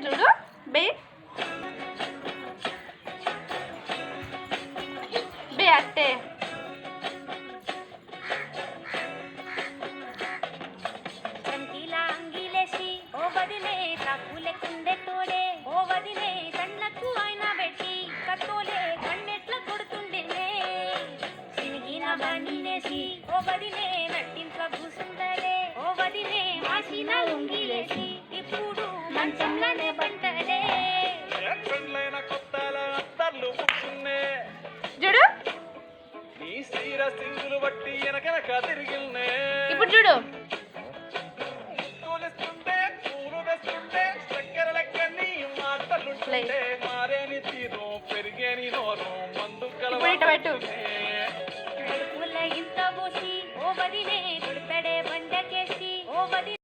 చూడు బే బే అట్టే ఇప్పుడు మంచంలోనే పంటలే చూడు ఇప్పుడు చూడు ఇంత పోసి ఓ బదిలే